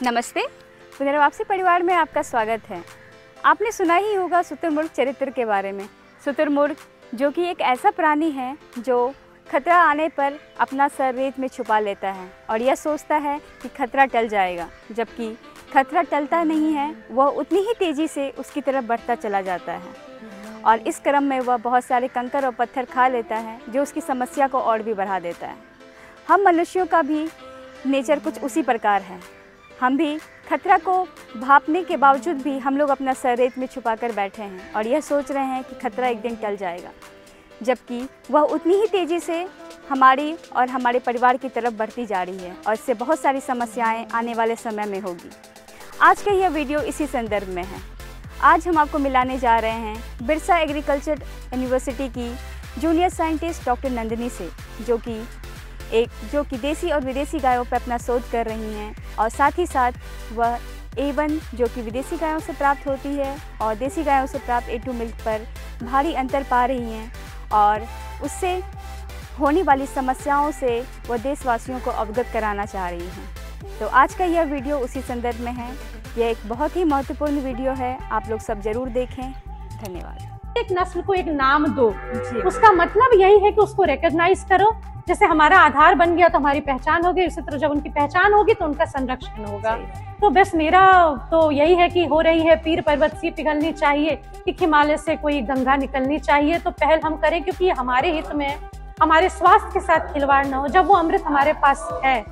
नमस्ते, पुनर्वापसी परिवार में आपका स्वागत है। आपने सुना ही होगा शुतुरमुर्ग चरित्र के बारे में। शुतुरमुर्ग जो कि एक ऐसा प्राणी है जो खतरा आने पर अपना सर रेत में छुपा लेता है और यह सोचता है कि खतरा टल जाएगा, जबकि खतरा टलता नहीं है। वह उतनी ही तेज़ी से उसकी तरफ बढ़ता चला जाता है और इस क्रम में वह बहुत सारे कंकर और पत्थर खा लेता है, जो उसकी समस्या को और भी बढ़ा देता है। हम मनुष्यों का भी नेचर कुछ उसी प्रकार है। हम भी खतरा को भांपने के बावजूद भी हम लोग अपना सर रेत में छुपा कर बैठे हैं और यह सोच रहे हैं कि खतरा एक दिन टल जाएगा, जबकि वह उतनी ही तेज़ी से हमारी और हमारे परिवार की तरफ बढ़ती जा रही है और इससे बहुत सारी समस्याएं आने वाले समय में होगी। आज का यह वीडियो इसी संदर्भ में है। आज हम आपको मिलाने जा रहे हैं बिरसा एग्रीकल्चर यूनिवर्सिटी की जूनियर साइंटिस्ट डॉक्टर नंदिनी से, जो कि देसी और विदेशी गायों पर अपना शोध कर रही हैं और साथ ही साथ वह A1 जो कि विदेशी गायों से प्राप्त होती है और देसी गायों से प्राप्त A2 मिल्क पर भारी अंतर पा रही हैं और उससे होने वाली समस्याओं से वह देशवासियों को अवगत कराना चाह रही हैं। तो आज का यह वीडियो उसी संदर्भ में है। यह एक बहुत ही महत्वपूर्ण वीडियो है, आप लोग सब जरूर देखें। धन्यवाद। एक नस्ल को एक नाम दो, उसका मतलब यही है कि उसको रिकॉग्नाइज करो। जैसे हमारा आधार बन गया तो हमारी पहचान होगी, उसी तरह जब उनकी पहचान होगी तो उनका संरक्षण होगा। तो बस मेरा तो यही है कि हो रही है पीर पर्वत सी पिघलनी चाहिए कि हिमालय से कोई गंगा निकलनी चाहिए, तो पहल हम करें क्योंकि हमारे हित में, हमारे स्वास्थ्य के साथ खिलवाड़ न हो। जब वो अमृत हमारे पास है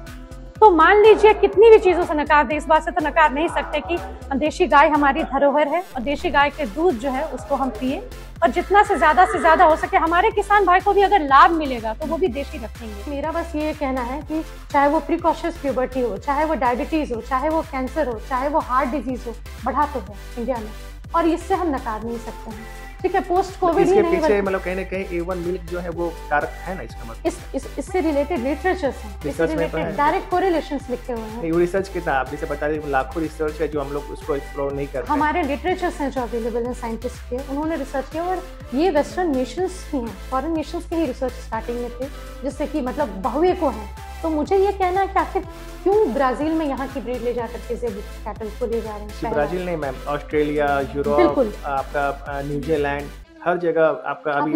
तो मान लीजिए कितनी भी चीजों से नकार दे, इस बात से तो नकार नहीं सकते कि देशी गाय हमारी धरोहर है और देशी गाय के दूध जो है उसको हम पिए और जितना से ज्यादा हो सके हमारे किसान भाई को भी अगर लाभ मिलेगा तो वो भी देशी रखेंगे। मेरा बस ये कहना है कि चाहे वो प्रिकॉशियस प्यूबर्टी हो, चाहे वो डायबिटीज हो, चाहे वो कैंसर हो, चाहे वो हार्ट डिजीज हो, बढ़ा तो है इंडिया में और इससे हम नकार नहीं सकते हैं। ठीक है, पोस्ट कोविड ही नहीं, पीछे मतलब कहीं ना कहीं A1 मिल्क जो है वो कारक है ना, इसका मतलब इससे रिलेटेड लिटरेचर्स हैं, इससे रिलेटेड डायरेक्ट कोरिलेशंस लिखे हुए हैं। ये रिसर्च कितना आप जैसे बता रहे, लाखों रिसर्च है जो हम लोग उसको एक्सप्लोर नहीं करते। हमारे लिटरेचर्स हैं जो अवेलेबल हैं साइंटिस्ट के, उन्होंने रिसर्च किया और ये वेस्टर्न नेशंस की हैं, फॉरेन नेशंस के ही रिसर्च स्टार्टिंग में थे, जिससे कि मतलब बहुए को है। तो मुझे ये कहना है कि आखिर क्यों ब्राजील में यहाँ की ब्रीड ले जाकर के कैटल को ले जा रहे हैं? ब्राजील नहीं मैम, ऑस्ट्रेलिया, यूरोप, आपका न्यूजीलैंड, हर जगह आपका अभी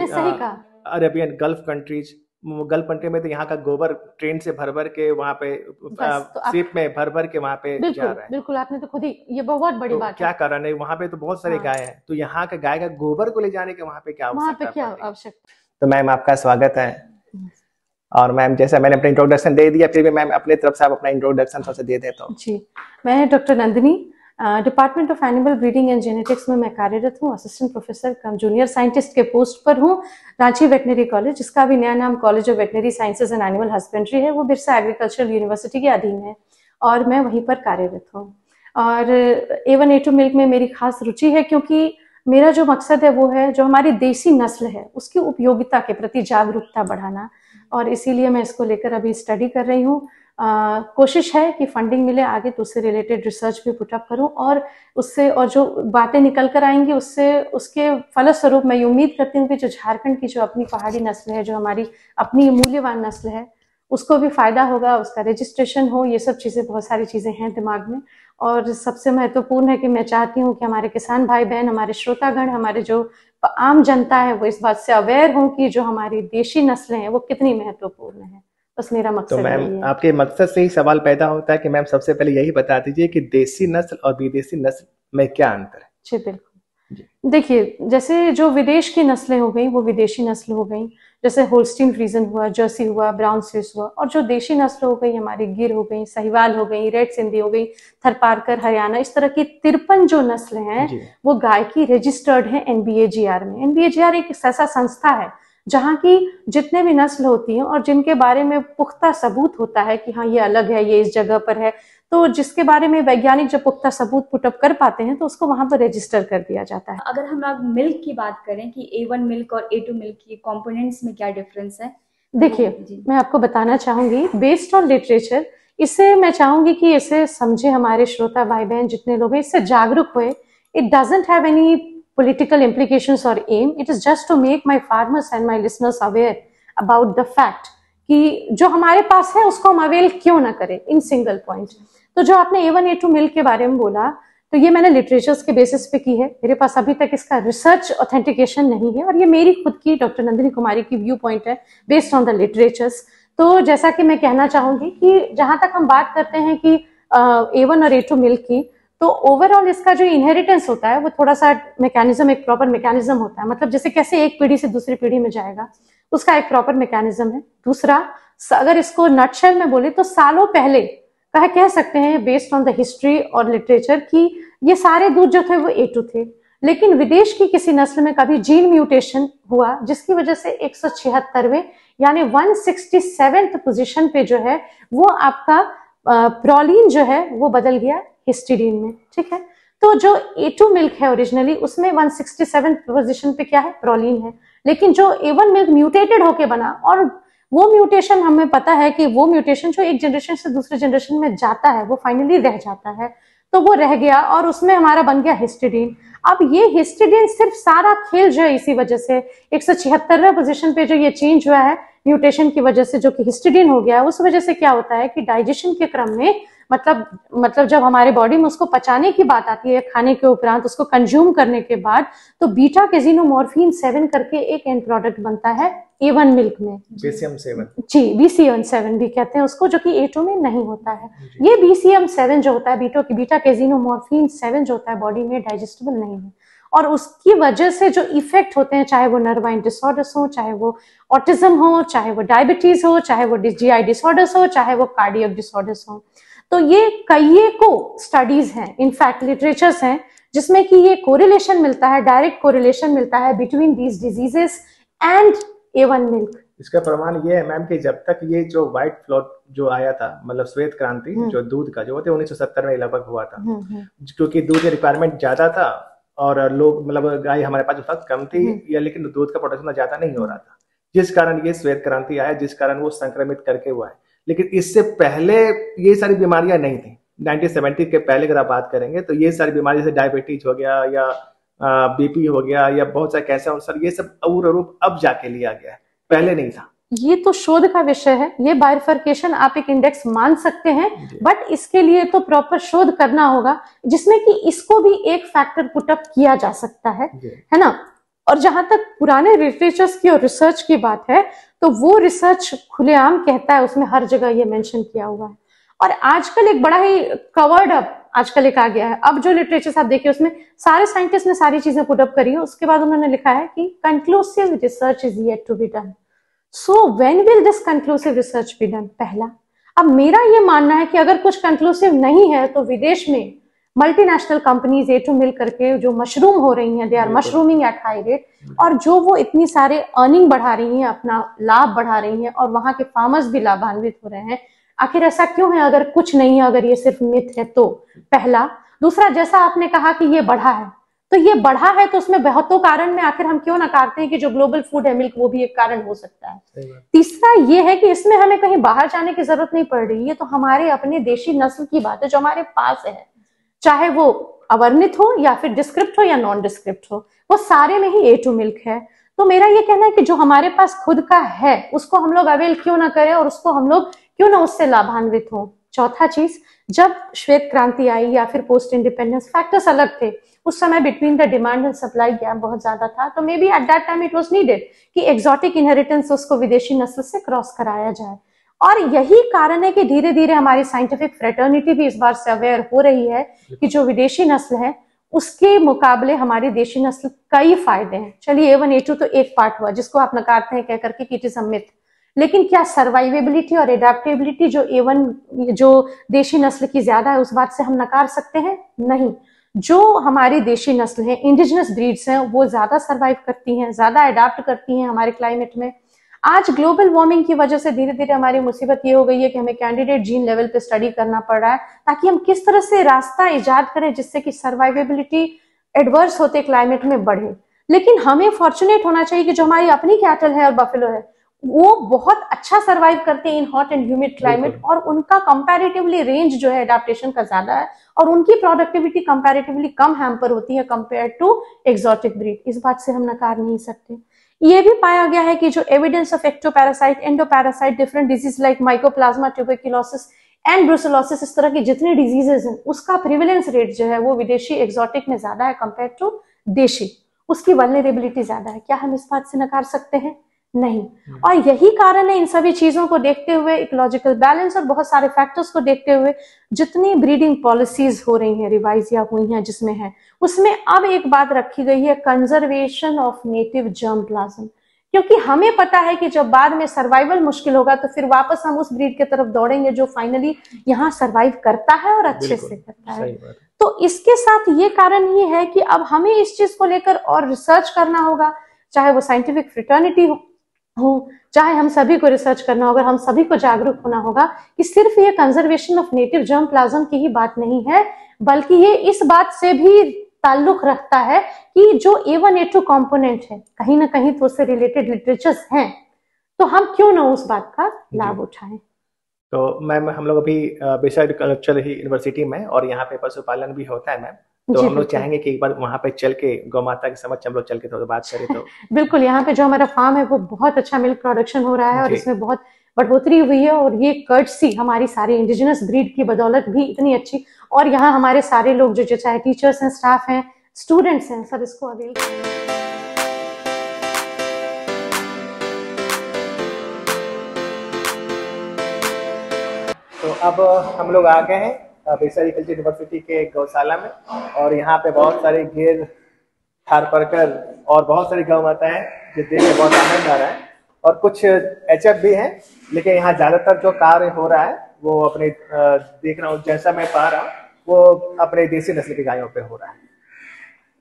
Arabian gulf countries, gulf country में तो यहाँ का गोबर ट्रेन से भर के वहाँ पे शिप में भर के वहाँ पे जा रहा है। बिल्कुल, आपने तो खुद ही, ये बहुत बड़ी बात है। क्या कारण है? वहाँ पे तो बहुत सारे गाय हैं, तो यहाँ के गाय का गोबर को ले जाने के वहाँ पे क्या आवश्यकता? तो मैम आपका स्वागत है। और मैम जैसा मैंने अपना इंट्रोडक्शन दे दिया, फिर भी मैम अपने तरफ से आप अपना इंट्रोडक्शन सबसे दे देता हूँ। जी, मैं doctor Nandini, department of animal breeding and genetics में मैं कार्यरत हूँ। असिस्टेंट प्रोफेसर कम जूनियर साइंटिस्ट के पोस्ट पर हूँ। रांची वेटनरी कॉलेज, जिसका भी नया नाम college of veterinary sciences and animal husbandry है, वो बिरसा एग्रीकल्चरल यूनिवर्सिटी के अधीन है और मैं वहीं पर कार्यरत हूँ। और A1 A2 मिल्क में मेरी खास रुचि है क्योंकि मेरा जो मकसद है वो है जो हमारी देसी नस्ल है उसकी उपयोगिता के प्रति जागरूकता बढ़ाना, और इसीलिए मैं इसको लेकर अभी स्टडी कर रही हूँ। कोशिश है कि फंडिंग मिले आगे तो उससे रिलेटेड रिसर्च भी पुटअप करूं और उससे और जो बातें निकल कर आएंगी उसके फलस्वरूप मैं ये उम्मीद करती हूँ कि जो झारखंड की जो अपनी पहाड़ी नस्ल है, जो हमारी अपनी मूल्यवान नस्ल है, उसको भी फायदा होगा, उसका रजिस्ट्रेशन हो। ये सब चीज़ें, बहुत सारी चीज़ें हैं दिमाग में। और सबसे महत्वपूर्ण है कि मैं चाहती हूँ कि हमारे किसान भाई बहन, हमारे श्रोतागण, हमारे जो आम जनता है वो इस बात से अवेयर हो कि जो हमारी देशी नस्लें हैं वो कितनी महत्वपूर्ण है। बस मेरा मकसद तो मैम आपके मकसद से ही सवाल पैदा होता है कि मैम सबसे पहले यही बता दीजिए कि देसी नस्ल और विदेशी नस्ल में क्या अंतर है? जी बिल्कुल। देखिए, जैसे जो विदेश की नस्लें हो गई वो विदेशी नस्ल हो गई, जैसे होल्स्टीन फ्रीजन हुआ, जर्सी हुआ, ब्राउन स्विस हुआ। और जो देशी नस्ल हो गई हमारी गिर हो गई, साहिवाल हो गई, रेड सिंधी हो गई, थरपारकर, हरियाणा, इस तरह की 53 जो नस्ल हैं वो गाय की रजिस्टर्ड है NBAGR में। NBAGR एक ऐसा संस्था है जहाँ की जितने भी नस्ल होती हैं और जिनके बारे में पुख्ता सबूत होता है कि हाँ ये अलग है, ये इस जगह पर है, तो जिसके बारे में वैज्ञानिक जब पुख्ता सबूत पुटअप कर पाते हैं तो उसको वहां पर रजिस्टर कर दिया जाता है। अगर हम लोग मिल्क की बात करें कि A1 मिल्क और A2 मिल्क की कंपोनेंट्स में क्या डिफरेंस है? देखिए, मैं आपको बताना चाहूंगी बेस्ड ऑन लिटरेचर, इससे मैं चाहूंगी कि इसे समझे हमारे श्रोता भाई बहन जितने लोग हैं, इससे जागरूक हुए। It doesn't have any political implications or aim. It is just to make my farmers and my listeners aware about the fact कि जो हमारे पास है उसको हम अवेल क्यों ना करें इन सिंगल पॉइंट। तो जो आपने A1 A2 मिल्क के बारे में बोला, तो ये मैंने लिटरेचर्स के बेसिस पे की है, मेरे पास अभी तक इसका रिसर्च ऑथेंटिकेशन नहीं है, और ये मेरी खुद की डॉक्टर नंदिनी कुमारी की व्यू पॉइंट है बेस्ड ऑन द लिटरेचर्स। तो जैसा कि मैं कहना चाहूंगी कि जहां तक हम बात करते हैं कि A1 और A2 मिल्क की, तो ओवरऑल इसका जो इनहेरिटेंस होता है वो थोड़ा सा मैकेनिज्म, एक प्रॉपर मैकेनिज्म होता है, मतलब जैसे कैसे एक पीढ़ी से दूसरी पीढ़ी में जाएगा उसका एक प्रॉपर मैकेनिज्म है। दूसरा, अगर इसको नटशेल में बोले तो सालों पहले कह सकते हैं बेस्ड ऑन द हिस्ट्री और लिटरेचर कि ये सारे दूध जो थे वो A2 थे, लेकिन विदेश की किसी नस्ल में कभी जीन म्यूटेशन हुआ जिसकी वजह से 176वें यानी 167th पोजीशन पे जो है वो आपका प्रोलीन जो है वो बदल गया हिस्टीडीन में, ठीक है। तो जो A2 मिल्क है ओरिजिनली उसमें 167th पोजीशन पे क्या है, प्रोलीन है, लेकिन जो A1 मिल्क म्यूटेटेड होके बना, और वो म्यूटेशन हमें पता है कि वो म्यूटेशन जो एक जनरेशन से दूसरे जनरेशन में जाता है वो फाइनली रह जाता है, तो वो रह गया और उसमें हमारा बन गया हिस्टीडीन। अब ये हिस्टीडीन सिर्फ सारा खेल जो है इसी वजह से 176वें पोजीशन पे जो ये चेंज हुआ है म्यूटेशन की वजह से, जो कि हिस्टीडीन हो गया है, उस वजह से क्या होता है कि डाइजेशन के क्रम में मतलब जब हमारे बॉडी में उसको पचाने की बात आती है, खाने के उपरांत उसको कंज्यूम करने के बाद, तो बीटा कैजिनोमॉर्फिन 7 करके एक एंड प्रोडक्ट बनता है A1 मिल्क में, BCM7 जी, BCM7 भी कहते हैं उसको, जो कि A2 में नहीं होता है। ये BCM7 जो होता है बीटा कैजिनोमॉर्फिन 7 जो होता है बॉडी में डाइजेस्टेबल नहीं है, और उसकी वजह से जो इफेक्ट होते हैं, चाहे वो नर्वाइन डिसऑर्डर्स हो, चाहे वो ऑटिज्म हो, चाहे वो डायबिटीज हो, चाहे वो GI डिसऑर्डर्स हो, चाहे वो कार्डियक डिसऑर्डर्स हो, तो ये कई को स्टडीज हैं, इनफैक्ट लिटरेचर्स हैं जिसमें कि ये कोरिलेशन मिलता है, डायरेक्ट कोरिलेशन मिलता है between these diseases and A1 milk. इसका प्रमाण ये है मैम कि जब तक ये जो व्हाइट फ्लोट जो आया था, मतलब श्वेत क्रांति जो दूध का जो होते 1970 में लगभग हुआ था, क्योंकि दूध की रिक्वायरमेंट ज्यादा था और लोग मतलब गाय हमारे पास उस वक्त कम थी, या लेकिन दूध का प्रोडक्शन ज्यादा नहीं हो रहा था, जिस कारण ये श्वेत क्रांति आया, जिस कारण वो संक्रमित करके हुआ है। लेकिन इससे पहले ये सारी बीमारियां नहीं थी। 1970 के पहले अगर आप बात करेंगे तो ये सारी बीमारी जैसे डायबिटीज हो गया या BP हो गया या बहुत सारे कैंसर, ये सब और रूप अब जाके लिया गया है, पहले नहीं था। ये तो शोध का विषय है, ये बाइफर्केशन आप एक इंडेक्स मान सकते हैं, बट इसके लिए तो प्रॉपर शोध करना होगा जिसमें कि इसको भी एक फैक्टर पुटअप किया जा सकता है ना। और जहां तक पुराने लिटरेचर्स की और रिसर्च की बात है, तो वो रिसर्च खुलेआम कहता है, उसमें हर जगह ये मेंशन किया हुआ है। और आजकल एक बड़ा ही कवर्ड अप आजकल एक आ गया है, अब जो लिटरेचर्स आप देखिए उसमें सारे साइंटिस्ट ने सारी चीजें पुटअप करी है, उसके बाद उन्होंने लिखा है कि conclusive research is yet to be done. So when will this conclusive research be done? पहला, अब मेरा ये मानना है कि अगर कुछ कंक्लूसिव नहीं है तो विदेश में मल्टीनेशनल कंपनीज A2 मिल करके जो मशरूम हो रही हैं, they are mushrooming at high rate, और जो वो इतनी सारे अर्निंग बढ़ा रही हैं, अपना लाभ बढ़ा रही हैं, और वहां के फार्मर्स भी लाभान्वित हो रहे हैं। आखिर ऐसा क्यों है अगर कुछ नहीं है, अगर ये सिर्फ मिथ है तो? पहला। दूसरा, जैसा आपने कहा कि ये बढ़ा है, तो ये बढ़ा है तो उसमें बहुतों कारण में आखिर हम क्यों नकारते हैं कि जो ग्लोबल फूड है मिल्क, वो भी एक कारण हो सकता है। तीसरा ये है कि इसमें हमें कहीं बाहर जाने की जरूरत नहीं पड़ रही है, तो हमारे अपने देशी नस्ल की बात है जो हमारे पास है, चाहे वो अवर्णित हो या फिर डिस्क्रिप्ट हो या नॉन डिस्क्रिप्ट हो, वो सारे में ही A2 मिल्क है। तो मेरा ये कहना है कि जो हमारे पास खुद का है उसको हम लोग अवेल क्यों ना करें, और उसको हम लोग क्यों ना उससे लाभान्वित हो। चौथा चीज, जब श्वेत क्रांति आई या फिर पोस्ट इंडिपेंडेंस, फैक्टर्स अलग थे उस समय, between the demand and supply gap बहुत ज्यादा था, तो may be at that time it was needed कि एक्सोटिक इनहेरिटेंस उसको विदेशी नस्ल से क्रॉस कराया जाए। और यही कारण है कि धीरे धीरे हमारी साइंटिफिक फ्रेटर्निटी भी इस बार से अवेयर हो रही है कि जो विदेशी नस्ल है उसके मुकाबले हमारी देशी नस्ल कई फायदे हैं। चलिए A1 A2 तो एक पार्ट हुआ जिसको आप नकारते हैं कह करके कि इट इज अ मिथ, लेकिन क्या सर्वाइवेबिलिटी और एडेप्टेबिलिटी जो A1 जो देशी नस्ल की ज्यादा है उस बात से हम नकार सकते हैं? नहीं। जो हमारी देशी नस्ल है, इंडिजिनस ब्रीड्स हैं, वो ज्यादा सर्वाइव करती हैं, ज्यादा अडाप्ट करती हैं हमारे क्लाइमेट में। आज ग्लोबल वार्मिंग की वजह से धीरे धीरे हमारी मुसीबत ये हो गई है कि हमें कैंडिडेट जीन लेवल पे स्टडी करना पड़ रहा है ताकि हम किस तरह से रास्ता इजाद करें जिससे कि सर्वाइवेबिलिटी एडवर्स होते क्लाइमेट में बढ़े। लेकिन हमें फॉर्चुनेट होना चाहिए कि जो हमारी अपनी कैटल है और बफेलो है वो बहुत अच्छा सर्वाइव करते हैं in hot and humid climate, और उनका कंपैरेटिवली रेंज जो है एडाप्टेशन का ज्यादा है और उनकी प्रोडक्टिविटी कंपैरेटिवली कम हैम्पर होती है कंपेयर टू एक्सोटिक ब्रीड। इस बात से हम नकार नहीं सकते। ये भी पाया गया है कि जो evidence of ectoparasite, endoparasite, different disease like mycoplasma tuberculosis and brucellosis, इस तरह की जितनी डिजीजेज हैं उसका प्रिवेलेंस रेट जो है वो विदेशी एक्सोटिक में ज्यादा है कंपेयर टू देशी, उसकी वल्नरेबिलिटी ज्यादा है। क्या हम इस बात से नकार सकते हैं? नहीं। और यही कारण है इन सभी चीजों को देखते हुए, इकोलॉजिकल बैलेंस और बहुत सारे फैक्टर्स को देखते हुए, जितनी ब्रीडिंग पॉलिसीज हो रही हैं, रिवाइज या हुई हैं जिसमें है, उसमें अब एक बात रखी गई है, conservation of native germ plasm. क्योंकि हमें पता है कि जब बाद में सर्वाइवल मुश्किल होगा तो फिर वापस हम उस ब्रीड की तरफ दौड़ेंगे जो फाइनली यहाँ सर्वाइव करता है और अच्छे से करता है। तो इसके साथ ये कारण ही है कि अब हमें इस चीज को लेकर और रिसर्च करना होगा, चाहे वो साइंटिफिक फ्रेटर्निटी हो, चाहे हम सभी को रिसर्च करना होगा, हम सभी को जागरूक होना होगा कि सिर्फ ये conservation of native germ plasm की ही बात नहीं है, बल्कि ये इस बात से भी ताल्लुक रखता है कि जो A1 A2 कंपोनेंट है कहीं ना कहीं तो उससे रिलेटेड लिटरेचर्स हैं, तो हम क्यों ना उस बात का लाभ उठाएं। तो मैम हम लोग अभी बेसाइड कल्चर ही यूनिवर्सिटी में, और यहाँ पे पशुपालन भी होता है मैम, तो हम लोग चाहेंगे कि एक बार वहाँ पे चल के गौ माता के समक्ष हम लोग चल के थोड़ा बात करें। तो बिल्कुल, यहाँ पे जो हमारा फार्म है वो बहुत अच्छा मिल्क प्रोडक्शन हो रहा है और इसमें बहुत बढ़ोतरी हुई है, और ये कर्टसी हमारी सारी इंडिजिनस ब्रीड की बदौलत भी इतनी अच्छी, और यहाँ हमारे सारे लोग जो चाहे टीचर्स हैं, स्टाफ हैं, स्टूडेंट्स हैं, सब इसको अवेल। तो अब हम लोग आ गए हैं बेसाइड कल्चर यूनिवर्सिटी के गौशाला में, और यहाँ पे बहुत सारे घेर थारपारकर और बहुत सारी गौ माता है जो देख के बहुत आनंद आ रहा है, और कुछ एचएफ भी हैं, लेकिन यहाँ ज्यादातर जो कार्य हो रहा है वो अपने देख रहा हूँ, जैसा मैं पा रहा हूँ वो अपने देसी नस्ल की गायों पे हो रहा है।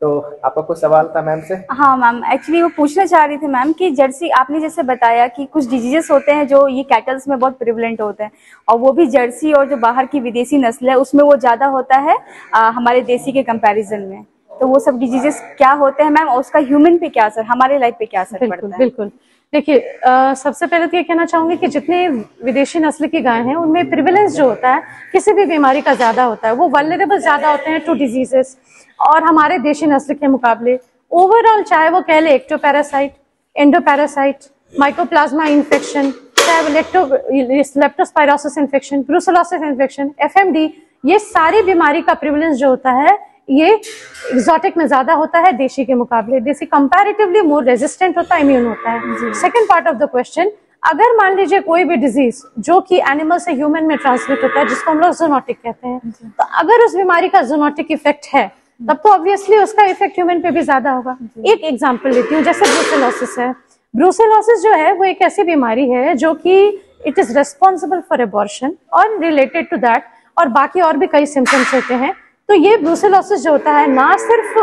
तो आपका कुछ सवाल था मैम से? हाँ मैम, एक्चुअली वो पूछना चाह रही थी मैम कि जर्सी, आपने जैसे बताया कि कुछ डिजीजेस होते हैं जो ये कैटल्स में बहुत प्रिवलेंट होते हैं, और वो भी जर्सी और जो बाहर की विदेशी नस्ल है उसमें वो ज़्यादा होता है हमारे देसी के कंपैरिजन में। तो वो सब डिजीजेस क्या होते हैं मैम, और उसका ह्यूमन पे क्या असर, हमारे लाइफ पे क्या असर पड़ता है? बिल्कुल, देखिए सबसे पहले तो ये कहना चाहूंगी कि जितने विदेशी नस्ल की गाय हैं उनमें प्रिविलेंस जो होता है किसी भी बीमारी का ज्यादा होता है, वो वल्नरेबल ज्यादा होते हैं टू डिजीजेस, और हमारे देशी नस्ल के मुकाबले ओवरऑल चाहे वो कह ले एक्टोपैरासाइट, एंडोपैरासाइट, माइकोप्लाज्मा इन्फेक्शन, चाहे leptospirosis infection, brucellosis infection, FMD, ये सारी बीमारी का प्रिविलेंस जो होता है ये एक्सोटिक में ज्यादा होता है देशी के मुकाबले। देशी कंपैरेटिवली मोर रेजिस्टेंट होता है, इम्यून होता है। Second part of the question, अगर मान लीजिए कोई भी डिजीज जो कि एनिमल से ह्यूमन में ट्रांसमिट होता है जिसको हम लोग ज़ूनोटिक कहते हैं, तो अगर उस बीमारी का ज़ूनोटिक इफेक्ट है तब तो ऑब्वियसली उसका इफेक्ट ह्यूमन पे भी ज्यादा होगा। एक एग्जांपल लेती हूँ, जैसे ब्रुसेलोसिस है। ब्रुसेलोसिस जो है वो एक ऐसी बीमारी है जो कि it is responsible for abortion और रिलेटेड टू दैट, और बाकी और भी कई सिम्टम्स होते हैं। तो ये ब्रुसेलोसिस जो होता है ना सिर्फ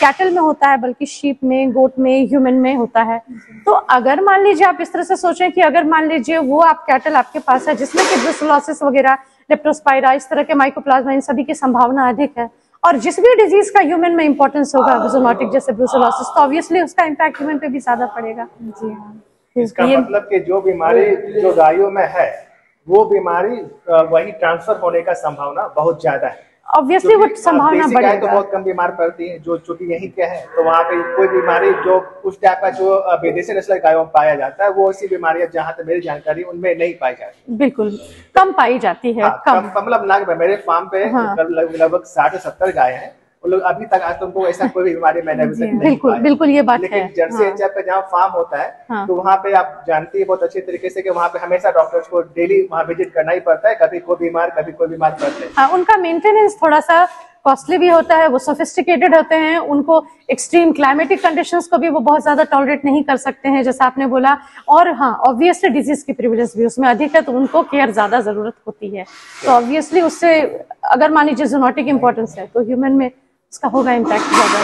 कैटल में होता है बल्कि शीप में, गोट में, ह्यूमन में होता है। तो अगर मान लीजिए आप इस तरह से सोचें कि अगर मान लीजिए वो आप कैटल आपके पास है जिसमें कि ब्रुसेलोसिस वगैरह, लेप्टोस्पाइरा, इस तरह के माइकोप्लाज्मा, इन सभी की संभावना अधिक है, और जिस भी डिजीज का ह्यूमन में इंपॉर्टेंस होगा ज़ूनोटिक जैसे ब्रुसेलोसिस, तो ऑब्वियसली उसका इम्पैक्ट ह्यूमन पे भी ज्यादा पड़ेगा। जी हाँ, इसका मतलब कि जो बीमारी जो गायों में है वो बीमारी वही ट्रांसफर होने का संभावना बहुत ज्यादा है। ऑब्वियसली वो संभावना बढ़ेगा। तो बहुत कम बीमार पड़ती है जो चूंकि यही क्या है, तो वहाँ पे कोई बीमारी जो उस टाइप का जो विदेशी नस्ल गायों में पाया जाता है वो ऐसी बीमारियां जहाँ तक मेरी जानकारी उनमें नहीं पाई जाती, बिल्कुल कम पाई जाती है। कम मतलब मेरे फार्म पे लगभग 60 से 70 गाय हैं, लोग अभी तक आज तुमको ऐसा कोई भी बीमारी मैंने अभी तक नहीं बिल्कुल बिल्कुल ये बात लेकिन है। जर्सी एचएफ पे जहाँ फार्म होता है तो वहाँ पे आप जानती है बहुत अच्छी तरीके से कि वहाँ पे हमेशा डॉक्टर्स को डेली वहाँ विजिट करना ही पड़ता है, कभी कोई बीमार पड़ते हैं। हाँ, उनका मेंटेनेंस थोड़ा सा कॉस्टली भी होता है, वो सोफिस्टिकेटेड होते हैं, उनको एक्सट्रीम क्लाइमेटिक कंडीशंस को भी वो बहुत ज्यादा टॉलरेट नहीं कर सकते हैं जैसा आपने बोला, और हाँ ऑब्वियसली डिजीज की प्रिविलेंस भी उसमें अधिक है तो उनको केयर ज्यादा जरूरत होती है। तो ऑब्वियसली उससे अगर मान लीजिए ज़ूनोटिक इंपॉर्टेंस है तो ह्यूमन में उसका होगा इम्पैक्ट ज्यादा।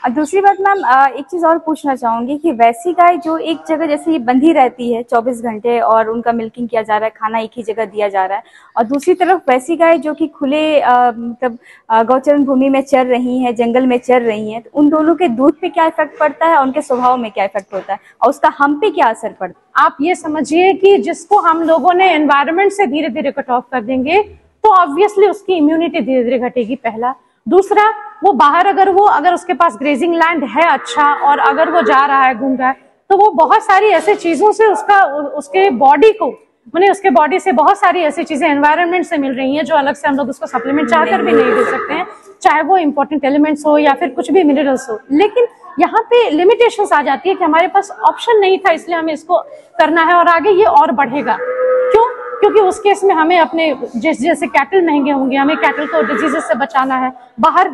और दूसरी बात मैम, एक चीज़ और पूछना चाहूँगी कि वैसी गाय जो एक जगह जैसे ये बंधी रहती है 24 घंटे और उनका मिल्किंग किया जा रहा है, खाना एक ही जगह दिया जा रहा है, और दूसरी तरफ वैसी गाय जो कि खुले मतलब गौचरण भूमि में चर रही हैं, जंगल में चर रही हैं, तो उन दोनों के दूध पे क्या इफेक्ट पड़ता है और उनके स्वभाव में क्या इफेक्ट होता है और उसका हम पे क्या असर पड़ता है? आप ये समझिए कि जिसको हम लोगों ने एनवायरमेंट से धीरे धीरे कट ऑफ कर देंगे तो ऑब्वियसली उसकी इम्यूनिटी धीरे धीरे घटेगी, पहला। दूसरा, वो बाहर अगर उसके पास ग्रेजिंग लैंड है अच्छा और अगर वो जा रहा है, घूम रहा है, तो वो बहुत सारी ऐसी चीजों से उसके बॉडी को, मैंने उसके बॉडी से बहुत सारी ऐसी चीजें एनवायरनमेंट से मिल रही हैं जो अलग से हम लोग उसको सप्लीमेंट चाहकर भी नहीं दे सकते हैं, चाहे वो इंपॉर्टेंट एलिमेंट्स हो या फिर कुछ भी मिनरल्स हो। लेकिन यहाँ पे लिमिटेशंस आ जाती है कि हमारे पास ऑप्शन नहीं था, इसलिए हमें इसको करना है और आगे ये और बढ़ेगा। क्यों? क्योंकि उस केस में हमें अपने जैसे कैटल महंगे होंगे, हमें कैटल को डिजीजेस से बचाना है, बाहर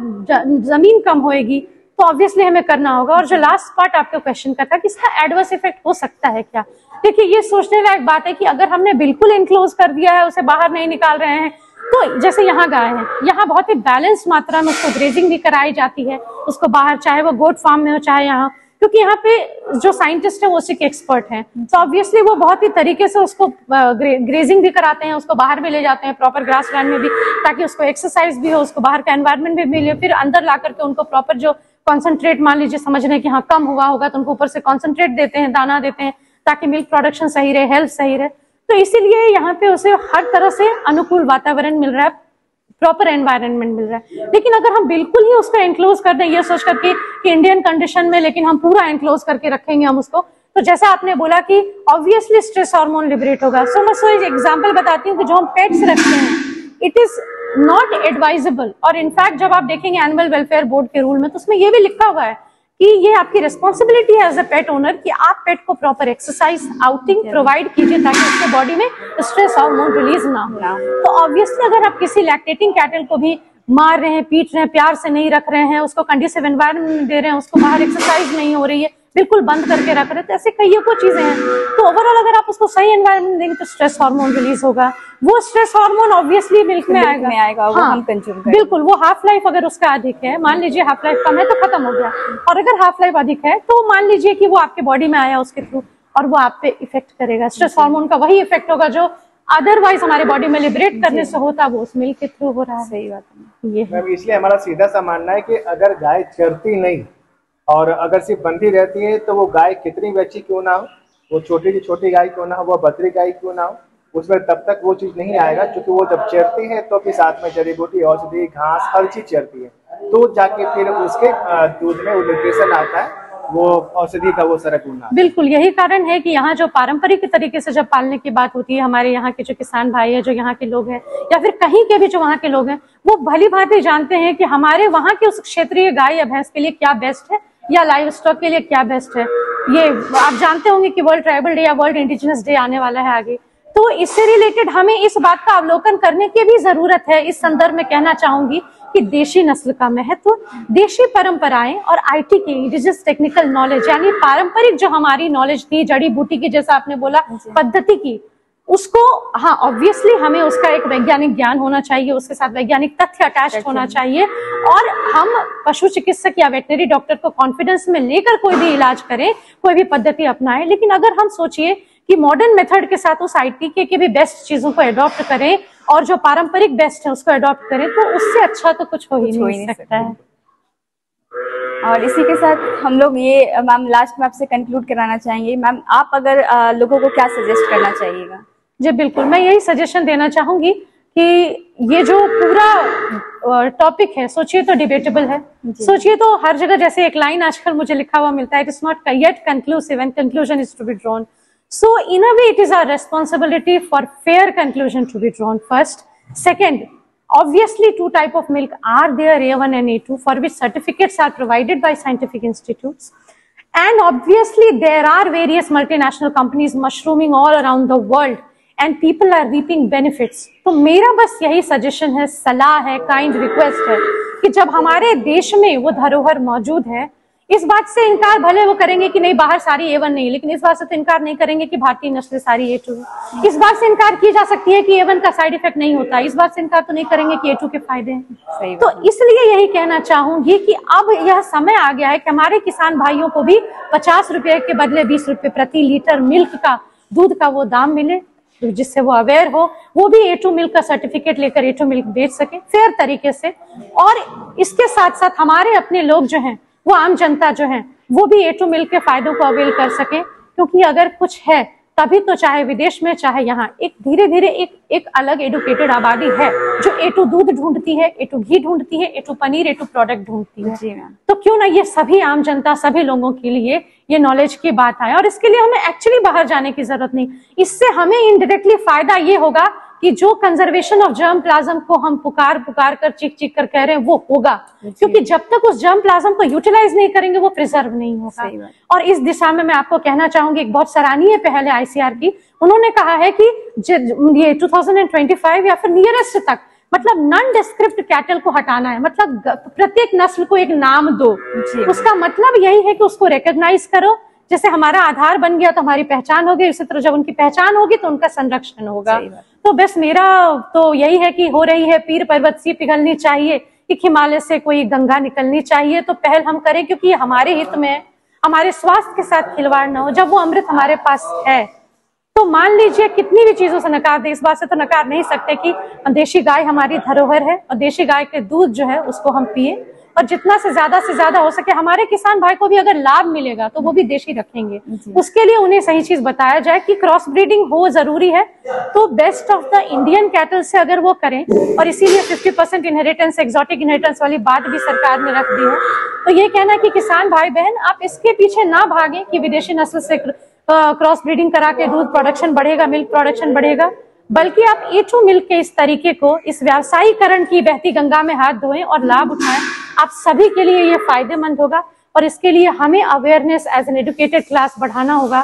जमीन कम होएगी, तो ऑब्वियसली हमें करना होगा। और जो लास्ट पार्ट आपका क्वेश्चन का था कि इसका एडवर्स इफेक्ट हो सकता है क्या, देखिए ये सोचने लायक बात है कि अगर हमने बिल्कुल इनक्लोज कर दिया है, उसे बाहर नहीं निकाल रहे हैं, तो जैसे यहाँ गाय है, यहाँ बहुत ही बैलेंस मात्रा में उसको ग्रेजिंग भी कराई जाती है, उसको बाहर, चाहे वो गोट फार्म में हो चाहे यहाँ, क्योंकि यहाँ पे जो साइंटिस्ट है वो उसी के एक्सपर्ट हैं, तो ऑब्वियसली वो बहुत ही तरीके से उसको ग्रेजिंग भी कराते हैं, उसको बाहर भी ले जाते हैं प्रॉपर ग्रास लैंड में भी, ताकि उसको एक्सरसाइज भी हो, उसको बाहर का एनवायरनमेंट भी मिले, फिर अंदर ला करके उनको प्रॉपर जो कॉन्सेंट्रेट, मान लीजिए समझ रहे हैं कि हाँ कम हुआ होगा तो उनको ऊपर से कॉन्सेंट्रेट देते हैं, दाना देते हैं, ताकि मिल्क प्रोडक्शन सही रहे, हेल्थ सही रहे। तो इसीलिए यहाँ पे उसे हर तरह से अनुकूल वातावरण मिल रहा है, प्रॉपर एनवायरनमेंट मिल रहा है। लेकिन अगर हम बिल्कुल ही उसको एनक्लोज कर दें ये सोच करके कि इंडियन कंडीशन में, लेकिन हम पूरा एनक्लोज करके रखेंगे हम उसको, तो जैसा आपने बोला कि ऑब्वियसली स्ट्रेस हार्मोन लिबरेट होगा। सो मैं एग्जाम्पल बताती हूँ कि जो हम पेट्स रखते हैं, इट इज नॉट एडवाइजेबल। और इनफैक्ट जब आप देखेंगे एनिमल वेलफेयर बोर्ड के रूल में, तो उसमें ये भी लिखा हुआ है कि ये आपकी रिस्पॉन्सिबिलिटी है एज अ पेट ओनर कि आप पेट को प्रॉपर एक्सरसाइज, आउटिंग प्रोवाइड कीजिए ताकि उसके बॉडी में स्ट्रेस हार्मोन रिलीज ना हो। तो ऑब्वियसली अगर आप किसी लैक्टेटिंग कैटल को भी मार रहे हैं, पीट रहे हैं, प्यार से नहीं रख रहे हैं, उसको कंडीसिव एनवायरनमेंट दे रहे हैं, उसको बाहर एक्सरसाइज नहीं हो रही है, बिल्कुल बंद करके रख रहे हैं, तो ऐसे कई को चीजें हैं। तो ओवरऑल अगर आप उसको सही एनवायरनमेंट देंगे तो स्ट्रेस हार्मोन रिलीज होगा, वो स्ट्रेस हार्मोन ऑब्वियसली मिल्क में आएगा, वो हम कंज्यूम करेंगे। बिल्कुल, वो हाफ लाइफ अगर उसका अधिक है, मान लीजिए हाफ लाइफ कम है तो खत्म हो गया, और अगर हाफ लाइफ अधिक है तो मान लीजिए कि वो आपके बॉडी में आया उसके थ्रू, और वो आप पे इफेक्ट करेगा। स्ट्रेस हार्मोन का वही इफेक्ट होगा जो अदरवाइज हमारे बॉडी में लिबरेट करने से होता, वो उस मिल्क के थ्रू हो रहा है। सही बात है ये। इसलिए हमारा सीधा सा मानना है कि अगर गाय चरती नहीं और अगर सिर्फ बंधी रहती है, तो वो गाय कितनी भी अच्छी क्यों ना हो, वो छोटी की छोटी गाय क्यों ना हो, वो बकरी गाय क्यों ना हो, उसमें तब तक वो चीज नहीं आएगा, क्योंकि वो जब चरती है तो फिर साथ में जड़ी बूटी, औषधि, घास, हर चीज चरती है, तो जाके फिर उसके दूध में वो न्यूट्रिशन आता है, वो औषधि का वो सारा गुण। बिल्कुल, यही कारण है कि यहाँ जो पारंपरिक तरीके से जब पालने की बात होती है, हमारे यहाँ के जो किसान भाई है, जो यहाँ के लोग हैं, या फिर कहीं के भी जो वहाँ के लोग हैं, वो भली भांति जानते हैं कि हमारे वहाँ के उस क्षेत्रीय गाय या भैंस के लिए क्या बेस्ट है, या लाइव स्टॉक के लिए क्या बेस्ट है। ये आप जानते होंगे कि वर्ल्ड ट्राइबल डे या वर्ल्ड इंडिजिनस डे आने वाला है आगे, तो इससे रिलेटेड हमें इस बात का अवलोकन करने की भी जरूरत है। इस संदर्भ में कहना चाहूंगी कि देशी नस्ल का महत्व, देशी परंपराएं और आईटी की इंडिजिनस टेक्निकल नॉलेज, यानी पारंपरिक जो हमारी नॉलेज थी, जड़ी बूटी की, जैसा आपने बोला, पद्धति की, उसको, हाँ ऑब्वियसली हमें उसका एक वैज्ञानिक ज्ञान होना चाहिए, उसके साथ वैज्ञानिक तथ्य अटैच होना चाहिए, और हम पशु चिकित्सक या वेटनरी डॉक्टर को कॉन्फिडेंस में लेकर कोई भी इलाज करें, कोई भी पद्धति अपनाएं। लेकिन अगर हम सोचिए कि मॉडर्न मेथड के साथ उस आईटी के भी बेस्ट चीजों को अडॉप्ट करें और जो पारंपरिक बेस्ट है उसको अडॉप्ट करें, तो उससे अच्छा तो कुछ हो ही नहीं सकता है। और इसी के साथ हम लोग ये मैम लास्ट में आपसे कंक्लूड कराना चाहेंगे। मैम आप अगर लोगों को क्या सजेस्ट करना चाहिएगा? जी बिल्कुल, मैं यही सजेशन देना चाहूंगी कि ये जो पूरा टॉपिक है, सोचिए तो डिबेटेबल है, सोचिए तो हर जगह, जैसे एक लाइन आजकल मुझे लिखा हुआ मिलता है, it is not yet conclusive and conclusion is to be drawn. So in a way it is our responsibility for fair conclusion to be drawn first. Second, obviously two type of milk are there, A1 and A2, for which certificates are provided by scientific institutes. And obviously there are various multinational companies mushrooming all around the world and people are reaping benefits. तो मेरा बस यही suggestion है, सलाह है, kind request है कि जब हमारे देश में वो धरोहर मौजूद है, इस बात से इनकार भले वो करेंगे कि नहीं बाहर सारी A1 नहीं, लेकिन इस बात से तो इनकार नहीं करेंगे कि भारतीय नस्ल सारी A2 है। इस बात से इनकार की जा सकती है कि A1 का साइड इफेक्ट नहीं होता, इस बात से इनकार तो नहीं करेंगे कि A2 के फायदे हैं। तो इसलिए यही कहना चाहूंगी कि अब यह समय आ गया है कि हमारे किसान भाइयों को भी 50 रुपए के बदले 20 रुपए प्रति लीटर मिल्क का, दूध का वो दाम मिले, जिससे वो अवेयर हो, वो भी A2 मिल्क का सर्टिफिकेट लेकर A2 मिल्क बेच सके फेयर तरीके से। और इसके साथ साथ हमारे अपने लोग जो हैं, वो आम जनता जो है, वो भी A2 मिल्क के फायदों को अवेल कर सके, क्योंकि अगर कुछ है तभी तो चाहे विदेश में चाहे यहाँ एक धीरे धीरे एक अलग एडुकेटेड आबादी है जो A2 दूध ढूंढती है, A2 घी ढूंढती है, A2 पनीर, A2 प्रोडक्ट ढूंढती है। जी मैम। तो क्यों ना ये सभी आम जनता, सभी लोगों के लिए ये नॉलेज की बात आए, और इसके लिए हमें एक्चुअली बाहर जाने की जरूरत नहीं। इससे हमें इनडायरेक्टली फायदा ये होगा कि जो कंजर्वेशन ऑफ जर्म प्लाज्म को हम पुकार कर चीख कर कह रहे हैं वो होगा, क्योंकि जब तक उस जर्म प्लाज्म को यूटिलाइज नहीं करेंगे वो प्रिजर्व नहीं होगा। और इस दिशा में मैं आपको कहना चाहूंगी, एक बहुत सराहनीय पहल है ICAR की। उन्होंने कहा है कि ये 2025 या फिर नियरेस्ट तक मतलब नॉन डिस्क्रिप्ट कैटल को हटाना है, मतलब प्रत्येक नस्ल को एक नाम दो। उसका मतलब यही है कि उसको रिकॉग्नाइज करो, जैसे हमारा आधार बन गया तो हमारी पहचान होगी, उसी तरह जब उनकी पहचान होगी तो उनका संरक्षण होगा। तो बस मेरा तो यही है कि हो रही है पीर पर्वत सी पिघलनी चाहिए, एक हिमालय से कोई गंगा निकलनी चाहिए, तो पहल हम करें क्योंकि ये हमारे हित में है, हमारे स्वास्थ्य के साथ खिलवाड़ ना हो। जब वो अमृत हमारे पास है तो मान लीजिए कितनी भी चीजों से नकार दे, इस बात से तो नकार नहीं सकते कि देशी गाय हमारी धरोहर है और देशी गाय के दूध जो है उसको हम पिए, और जितना से ज्यादा हो सके हमारे किसान भाई को भी अगर लाभ मिलेगा तो वो भी देशी रखेंगे। उसके लिए उन्हें सही चीज बताया जाए कि क्रॉस ब्रीडिंग हो जरूरी है, तो best of the Indian cattle से अगर वो करें, और इसीलिए 50% इनहेरिटेंस, एक्सोटिक इनहेरिटेंस वाली बात भी सरकार ने रख दी है। तो ये कहना है कि किसान भाई बहन आप इसके पीछे ना भागें कि विदेशी नस्ल से क्रॉस ब्रीडिंग करा के दूध प्रोडक्शन बढ़ेगा, मिल्क प्रोडक्शन बढ़ेगा, बल्कि आप A2 मिल्क के इस तरीके को, इस व्यावसायीकरण की बहती गंगा में हाथ धोएं और लाभ उठाएं। आप सभी के लिए ये फायदेमंद होगा, और इसके लिए हमें awareness as an educated class बढ़ाना होगा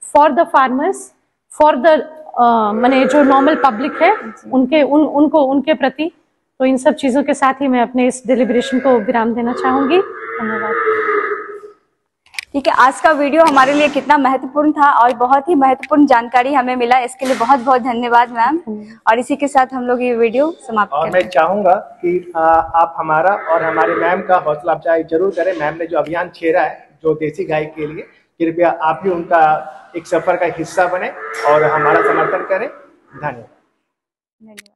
for the farmers, for the माने जो नॉर्मल पब्लिक है उनके प्रति। तो इन सब चीजों के साथ ही मैं अपने इस डिलिब्रेशन को विराम देना चाहूंगी। धन्यवाद। ठीक है, आज का वीडियो हमारे लिए कितना महत्वपूर्ण था और बहुत ही महत्वपूर्ण जानकारी हमें मिला, इसके लिए बहुत बहुत धन्यवाद मैम। और इसी के साथ हम लोग ये वीडियो समाप्त करें। और मैं चाहूंगा कि आप हमारा और हमारे मैम का हौसला अफजाई जरूर करें। मैम ने जो अभियान छेड़ा है जो देसी गाय के लिए, कृपया आप भी उनका एक सफर का हिस्सा बने और हमारा समर्थन करें। धन्यवाद।